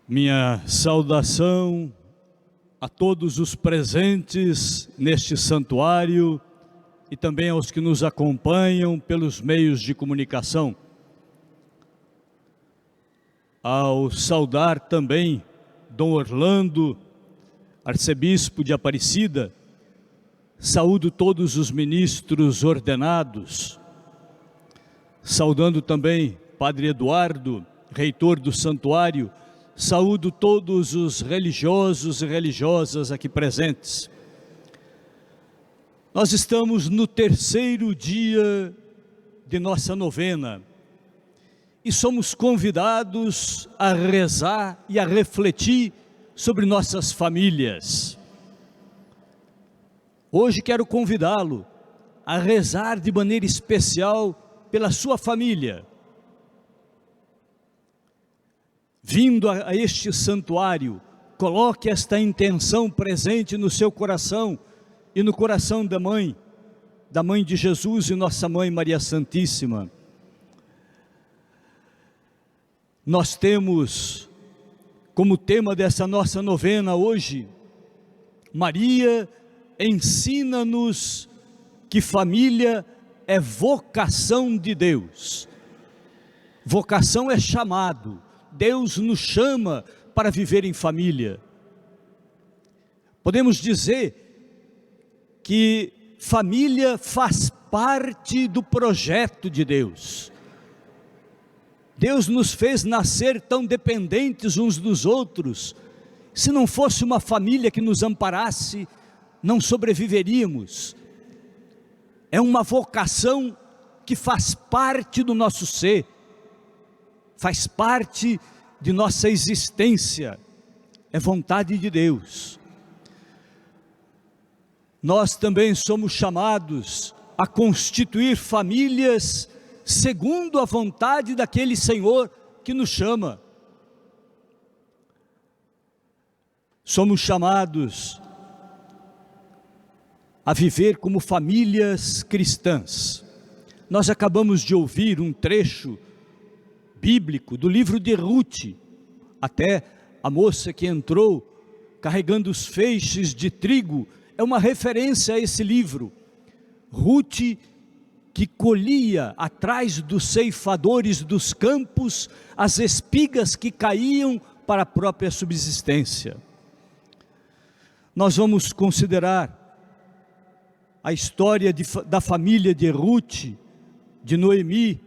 Minha saudação a todos os presentes neste santuário e também aos que nos acompanham pelos meios de comunicação. Ao saudar também Dom Orlando, arcebispo de Aparecida, saúdo todos os ministros ordenados, saudando também Padre Eduardo, reitor do santuário, saúdo todos os religiosos e religiosas aqui presentes. Nós estamos no terceiro dia de nossa novena e somos convidados a rezar e a refletir sobre nossas famílias. Hoje quero convidá-lo a rezar de maneira especial pela sua família. Vindo a este santuário, coloque esta intenção presente no seu coração e no coração da mãe de Jesus e nossa mãe Maria Santíssima. Nós temos como tema dessa nossa novena hoje, Maria ensina-nos que família é vocação de Deus. Vocação é chamado. Deus nos chama para viver em família. Podemos dizer que família faz parte do projeto de Deus. Deus nos fez nascer tão dependentes uns dos outros. Se não fosse uma família que nos amparasse, não sobreviveríamos. É uma vocação que faz parte do nosso ser. Faz parte de nossa existência, é vontade de Deus. Nós também somos chamados a constituir famílias segundo a vontade daquele Senhor que nos chama. Somos chamados a viver como famílias cristãs. Nós acabamos de ouvir um trecho bíblico do livro de Ruth. Até a moça que entrou carregando os feixes de trigo é uma referência a esse livro. Ruth, que colhia atrás dos ceifadores dos campos as espigas que caíam para a própria subsistência. Nós vamos considerar a história da família de Ruth, de Noemi,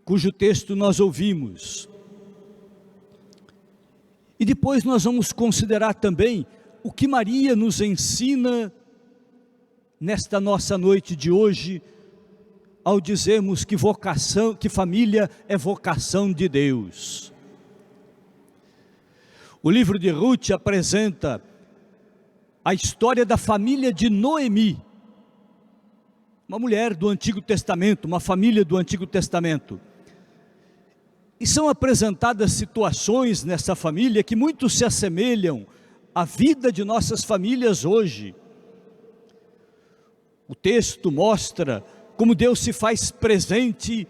cujo texto nós ouvimos. E depois nós vamos considerar também o que Maria nos ensina nesta nossa noite de hoje, ao dizermos que família é vocação de Deus. O livro de Ruth apresenta a história da família de Noemi, uma mulher do Antigo Testamento, uma família do Antigo Testamento. E são apresentadas situações nessa família que muito se assemelham à vida de nossas famílias hoje. O texto mostra como Deus se faz presente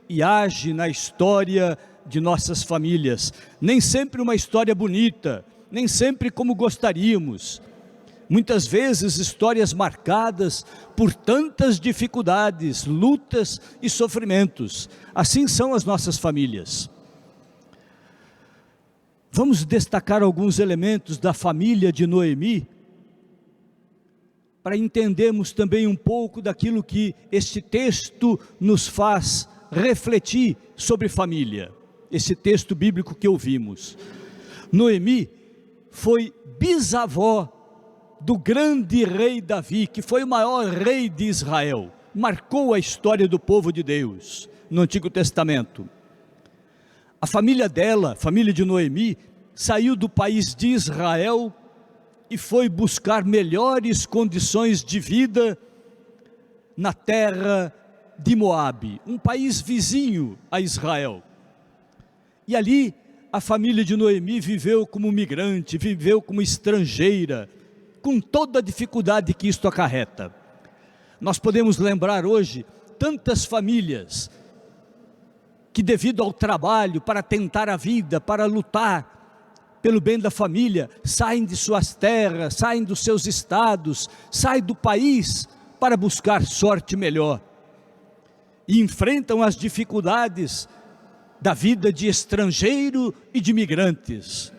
e age na história de nossas famílias. Nem sempre uma história bonita, nem sempre como gostaríamos. Muitas vezes histórias marcadas por tantas dificuldades, lutas e sofrimentos. Assim são as nossas famílias. Vamos destacar alguns elementos da família de Noemi, para entendermos também um pouco daquilo que este texto nos faz refletir sobre família. Esse texto bíblico que ouvimos. Noemi foi bisavó do grande rei Davi, que foi o maior rei de Israel, marcou a história do povo de Deus no Antigo Testamento. A família dela, a família de Noemi, saiu do país de Israel e foi buscar melhores condições de vida na terra de Moabe, um país vizinho a Israel. E ali a família de Noemi viveu como migrante, viveu como estrangeira, com toda a dificuldade que isto acarreta. Nós podemos lembrar hoje tantas famílias que devido ao trabalho, para tentar a vida, para lutar pelo bem da família, saem de suas terras, saem dos seus estados, saem do país para buscar sorte melhor. E enfrentam as dificuldades da vida de estrangeiro e de imigrantes.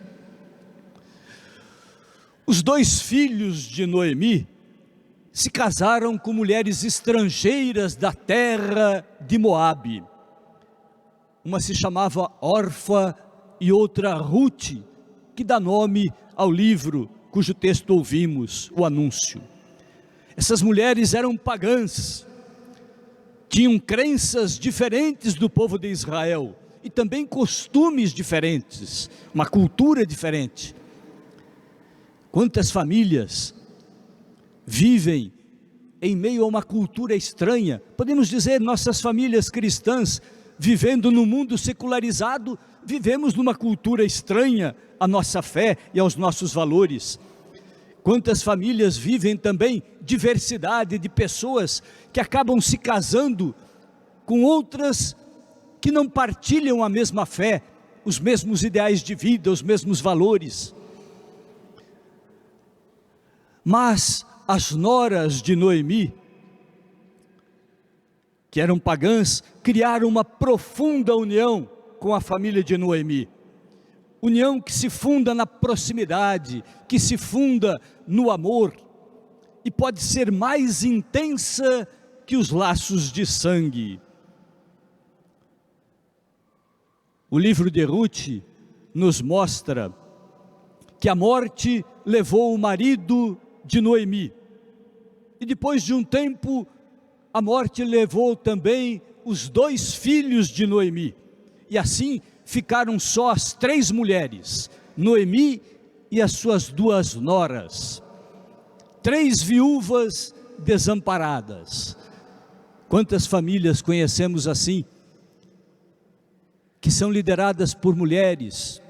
Os 2 filhos de Noemi se casaram com mulheres estrangeiras da terra de Moabe. Uma se chamava Orfa e outra Ruth, que dá nome ao livro cujo texto ouvimos, o anúncio. Essas mulheres eram pagãs, tinham crenças diferentes do povo de Israel e também costumes diferentes, uma cultura diferente. Quantas famílias vivem em meio a uma cultura estranha? Podemos dizer, nossas famílias cristãs, vivendo num mundo secularizado, vivemos numa cultura estranha à nossa fé e aos nossos valores. Quantas famílias vivem também diversidade de pessoas que acabam se casando com outras que não partilham a mesma fé, os mesmos ideais de vida, os mesmos valores. Mas as noras de Noemi, que eram pagãs, criaram uma profunda união com a família de Noemi. União que se funda na proximidade, que se funda no amor, e pode ser mais intensa que os laços de sangue. O livro de Ruth nos mostra que a morte levou o marido de Noemi, e depois de um tempo, a morte levou também os 2 filhos de Noemi, e assim ficaram só as 3 mulheres, Noemi e as suas 2 noras, 3 viúvas desamparadas. Quantas famílias conhecemos assim, que são lideradas por mulheres,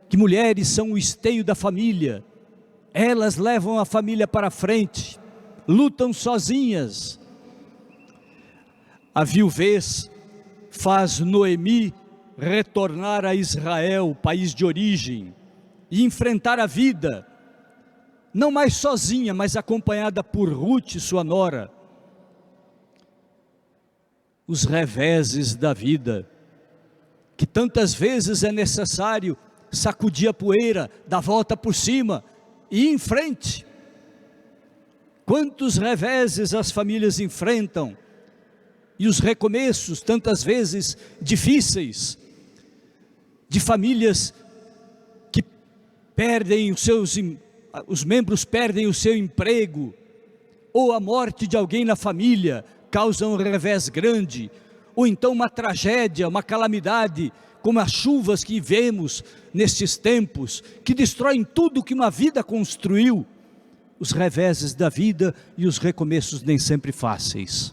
que mulheres são o esteio da família, elas levam a família para frente, lutam sozinhas. A viuvez faz Noemi retornar a Israel, país de origem, e enfrentar a vida, não mais sozinha, mas acompanhada por Ruth, sua nora. Os reveses da vida, que tantas vezes é necessário sacudir a poeira, dar volta por cima e ir em frente. Quantos reveses as famílias enfrentam, e os recomeços tantas vezes difíceis, de famílias que perdem os membros perdem o seu emprego, ou a morte de alguém na família causa um revés grande, ou então uma tragédia, uma calamidade, como as chuvas que vemos nestes tempos, que destroem tudo que uma vida construiu. Os reveses da vida e os recomeços nem sempre fáceis.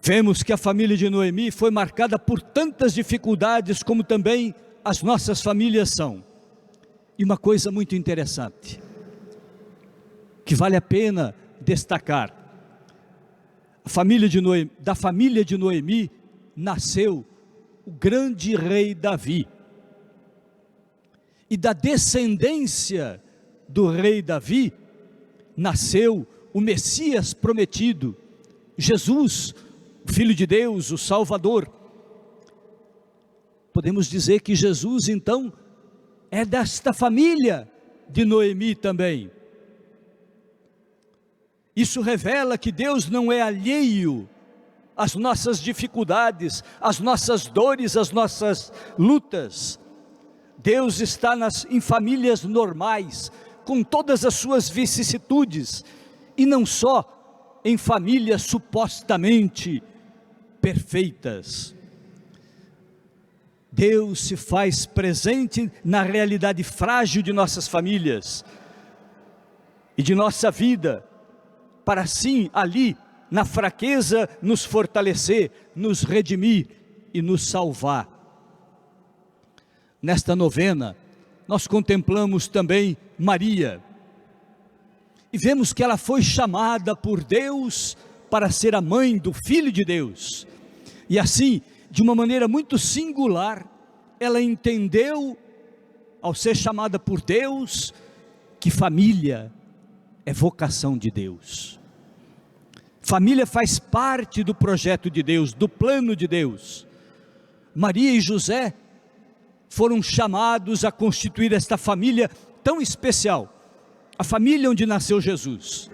Vemos que a família de Noemi foi marcada por tantas dificuldades, como também as nossas famílias são. E uma coisa muito interessante, que vale a pena destacar: da família de Noemi nasceu o grande rei Davi, e da descendência do rei Davi nasceu o Messias prometido, Jesus, Filho de Deus, o Salvador. Podemos dizer que Jesus então é desta família de Noemi também. Isso revela que Deus não é alheio às nossas dificuldades, às nossas dores, às nossas lutas. Deus está em famílias normais, com todas as suas vicissitudes, e não só em famílias supostamente perfeitas. Deus se faz presente na realidade frágil de nossas famílias e de nossa vida, para assim ali na fraqueza nos fortalecer, nos redimir e nos salvar. Nesta novena nós contemplamos também Maria, e vemos que ela foi chamada por Deus para ser a mãe do Filho de Deus. E assim, de uma maneira muito singular, ela entendeu, ao ser chamada por Deus, que família é vocação de Deus. Família faz parte do projeto de Deus, do plano de Deus. Maria e José foram chamados a constituir esta família tão especial, a família onde nasceu Jesus.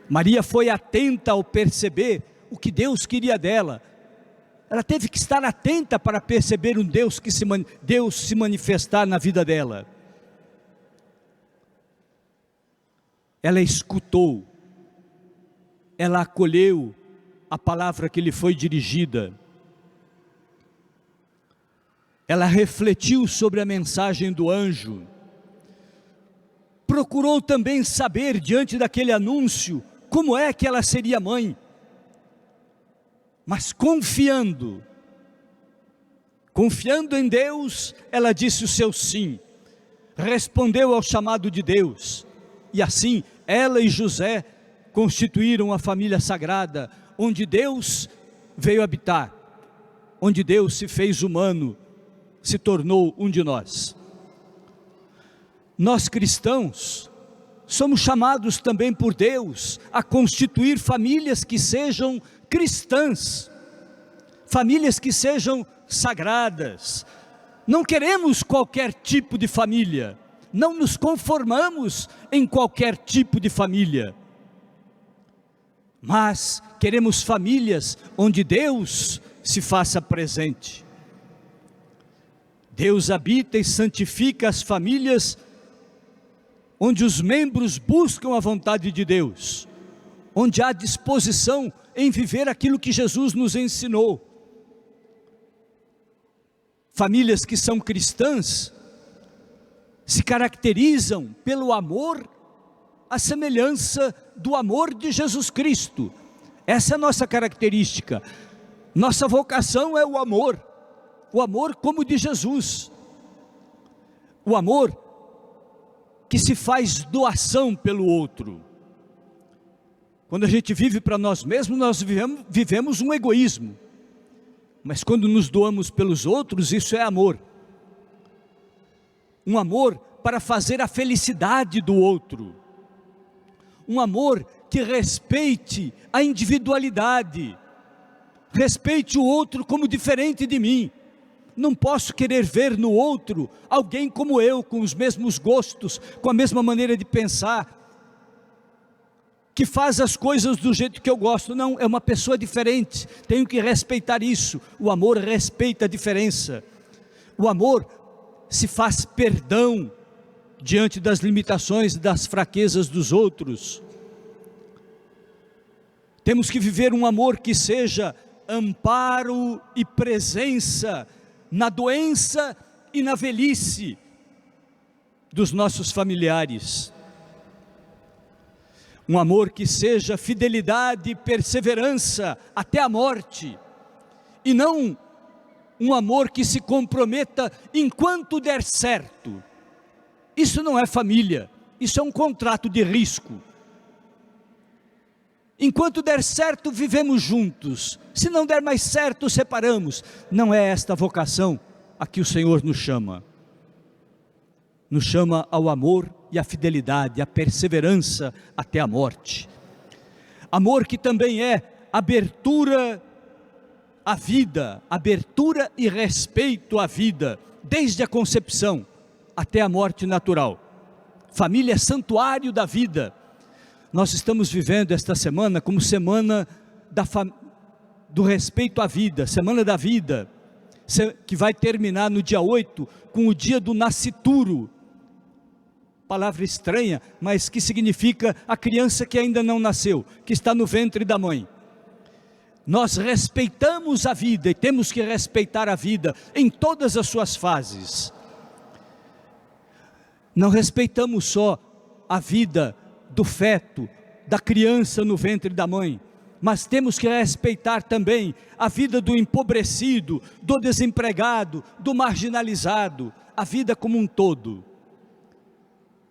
Maria foi atenta ao perceber o que Deus queria dela. Ela teve que estar atenta para perceber um Deus se manifestar na vida dela. Ela escutou, ela acolheu a palavra que lhe foi dirigida. Ela refletiu sobre a mensagem do anjo. Procurou também saber, diante daquele anúncio, como é que ela seria mãe. Mas confiando em Deus, ela disse o seu sim. Respondeu ao chamado de Deus. E assim, ela e José constituíram a família sagrada, onde Deus veio habitar, onde Deus se fez humano, se tornou um de nós. Nós cristãos somos chamados também por Deus a constituir famílias que sejam cristãs, famílias que sejam sagradas. Não queremos qualquer tipo de família, não nos conformamos em qualquer tipo de família, mas queremos famílias onde Deus se faça presente. Deus habita e santifica as famílias onde os membros buscam a vontade de Deus, onde há disposição em viver aquilo que Jesus nos ensinou. Famílias que são cristãs se caracterizam pelo amor, à semelhança do amor de Jesus Cristo. Essa é a nossa característica. Nossa vocação é o amor como de Jesus, o amor que se faz doação pelo outro. Quando a gente vive para nós mesmos, nós vivemos um egoísmo, mas quando nos doamos pelos outros, isso é amor. Um amor para fazer a felicidade do outro, um amor que respeite a individualidade, respeite o outro como diferente de mim. Não posso querer ver no outro alguém como eu, com os mesmos gostos, com a mesma maneira de pensar, que faz as coisas do jeito que eu gosto. Não, é uma pessoa diferente, tenho que respeitar isso. O amor respeita a diferença. O amor se faz perdão diante das limitações e das fraquezas dos outros. Temos que viver um amor que seja amparo e presença na doença e na velhice dos nossos familiares. Um amor que seja fidelidade e perseverança até a morte, e não um amor que se comprometa enquanto der certo. Isso não é família, isso é um contrato de risco. Enquanto der certo, vivemos juntos. Se não der mais certo, separamos. Não é esta vocação a que o Senhor nos chama. Nos chama ao amor e à fidelidade, à perseverança até a morte. Amor que também é abertura à vida, abertura e respeito à vida, desde a concepção até a morte natural. Família é santuário da vida. Nós estamos vivendo esta semana como semana do respeito à vida, semana da vida, que vai terminar no dia 8, com o dia do nascituro. Palavra estranha, mas que significa a criança que ainda não nasceu, que está no ventre da mãe. Nós respeitamos a vida e temos que respeitar a vida em todas as suas fases. Não respeitamos só a vida do feto, da criança no ventre da mãe, mas temos que respeitar também a vida do empobrecido, do desempregado, do marginalizado, a vida como um todo.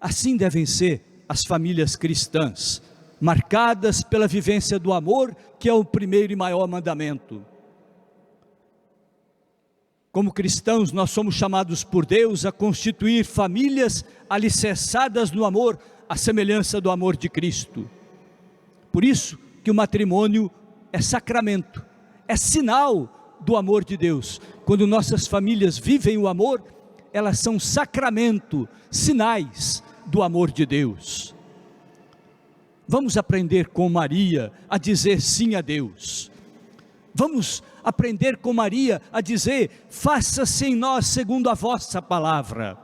Assim devem ser as famílias cristãs, marcadas pela vivência do amor, que é o primeiro e maior mandamento. Como cristãos, nós somos chamados por Deus a constituir famílias alicerçadas no amor, à semelhança do amor de Cristo. Por isso que o matrimônio é sacramento, é sinal do amor de Deus. Quando nossas famílias vivem o amor, elas são sacramento, sinais do amor de Deus. Vamos aprender com Maria a dizer sim a Deus. Vamos aprender com Maria a dizer: faça-se em nós segundo a vossa palavra.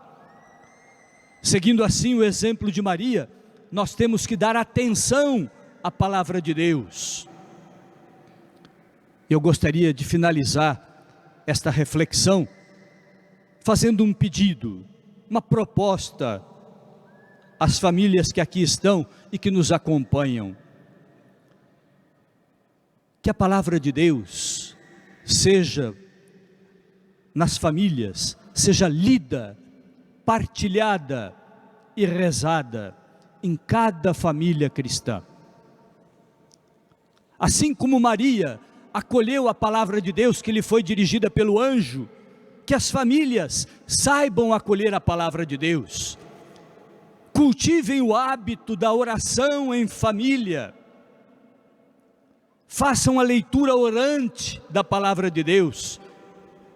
Seguindo assim o exemplo de Maria, nós temos que dar atenção à palavra de Deus. Eu gostaria de finalizar esta reflexão fazendo um pedido, uma proposta às famílias que aqui estão e que nos acompanham. Que a palavra de Deus seja nas famílias, seja lida, partilhada e rezada em cada família cristã. Assim como Maria acolheu a palavra de Deus que lhe foi dirigida pelo anjo, que as famílias saibam acolher a palavra de Deus. Cultivem o hábito da oração em família. Façam a leitura orante da palavra de Deus,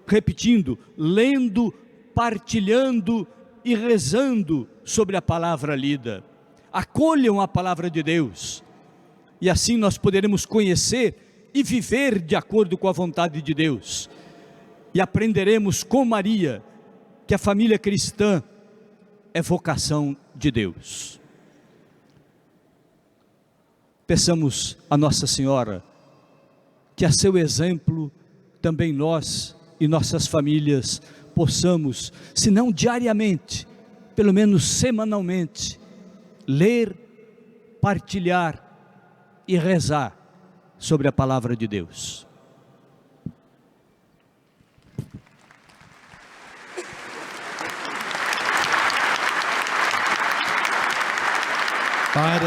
repetindo, lendo, partilhando e rezando sobre a palavra lida. Acolham a palavra de Deus, e assim nós poderemos conhecer e viver de acordo com a vontade de Deus. E aprenderemos com Maria que a família cristã é vocação de Deus. Peçamos a Nossa Senhora que a seu exemplo também nós e nossas famílias possamos, se não diariamente, pelo menos semanalmente, ler, partilhar e rezar sobre a palavra de Deus.